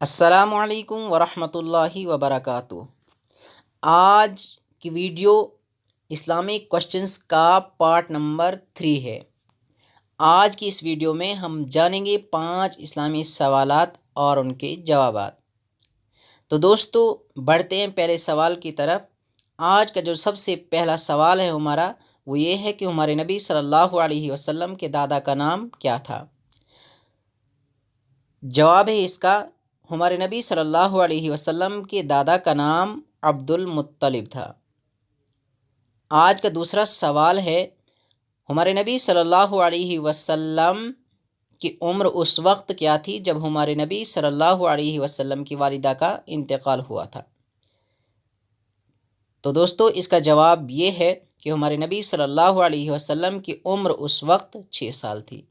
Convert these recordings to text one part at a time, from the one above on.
السلام علیکم ورحمۃ اللہ وبرکاتہ۔ آج کی ویڈیو اسلامک کوشچنز کا پارٹ نمبر 3 ہے۔ آج کی اس ویڈیو میں ہم جانیں گے 5 اسلامی سوالات اور ان کے جوابات۔ تو دوستو بڑھتے ہیں پہلے سوال کی طرف۔ آج کا جو سب سے پہلا سوال ہے ہمارا وہ یہ ہے کہ ہمارے نبی صلی اللہ علیہ وسلم کے دادا کا نام کیا تھا؟ جواب ہے اس کا، ہمارے نبی صلی اللہ علیہ وسلم کے دادا کا نام عبد المطلب تھا۔ آج کا دوسرا سوال ہے، ہمارے نبی صلی اللہ علیہ وسلم کی عمر اس وقت کیا تھی جب ہمارے نبی صلی اللہ علیہ وسلم کی والدہ کا انتقال ہوا تھا؟ تو دوستو اس کا جواب یہ ہے کہ ہمارے نبی صلی اللہ علیہ وسلم کی عمر اس وقت 6 سال تھی۔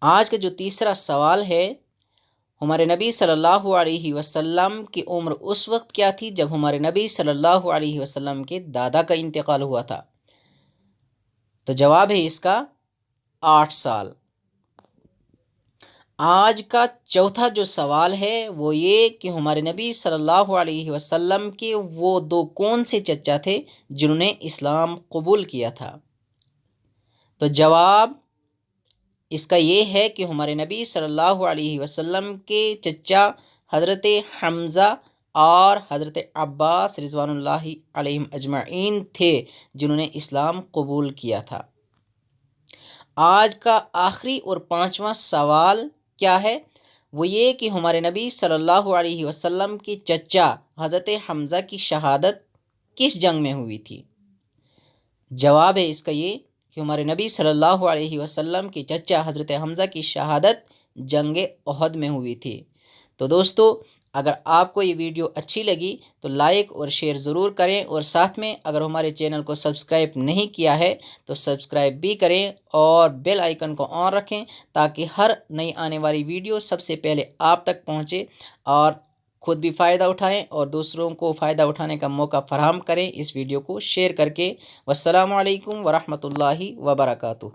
آج کا جو تیسرا سوال ہے، ہمارے نبی صلی اللہ علیہ وسلم کی عمر اس وقت کیا تھی جب ہمارے نبی صلی اللہ علیہ وسلم کے دادا کا انتقال ہوا تھا؟ تو جواب ہے اس کا 8 سال۔ آج کا چوتھا جو سوال ہے وہ یہ کہ ہمارے نبی صلی اللہ علیہ وسلم کے وہ 2 کون سے چچا تھے جنہوں نے اسلام قبول کیا تھا؟ تو جواب اس کا یہ ہے کہ ہمارے نبی صلی اللہ علیہ وسلم کے چچا حضرت حمزہ اور حضرت عباس رضوان اللہ علیہم اجمعین تھے جنہوں نے اسلام قبول کیا تھا۔ آج کا آخری اور 5واں سوال کیا ہے؟ وہ یہ کہ ہمارے نبی صلی اللہ علیہ وسلم کے چچا حضرت حمزہ کی شہادت کس جنگ میں ہوئی تھی؟ جواب ہے اس کا یہ کہ ہمارے نبی صلی اللہ علیہ وسلم کے چچا حضرت حمزہ کی شہادت جنگ احد میں ہوئی تھی۔ تو دوستو اگر آپ کو یہ ویڈیو اچھی لگی تو لائک اور شیئر ضرور کریں، اور ساتھ میں اگر ہمارے چینل کو سبسکرائب نہیں کیا ہے تو سبسکرائب بھی کریں اور بیل آئیکن کو آن رکھیں تاکہ ہر نئی آنے والی ویڈیو سب سے پہلے آپ تک پہنچے، اور خود بھی فائدہ اٹھائیں اور دوسروں کو فائدہ اٹھانے کا موقع فراہم کریں اس ویڈیو کو شیئر کر کے۔ والسلام علیکم ورحمۃ اللہ وبرکاتہ۔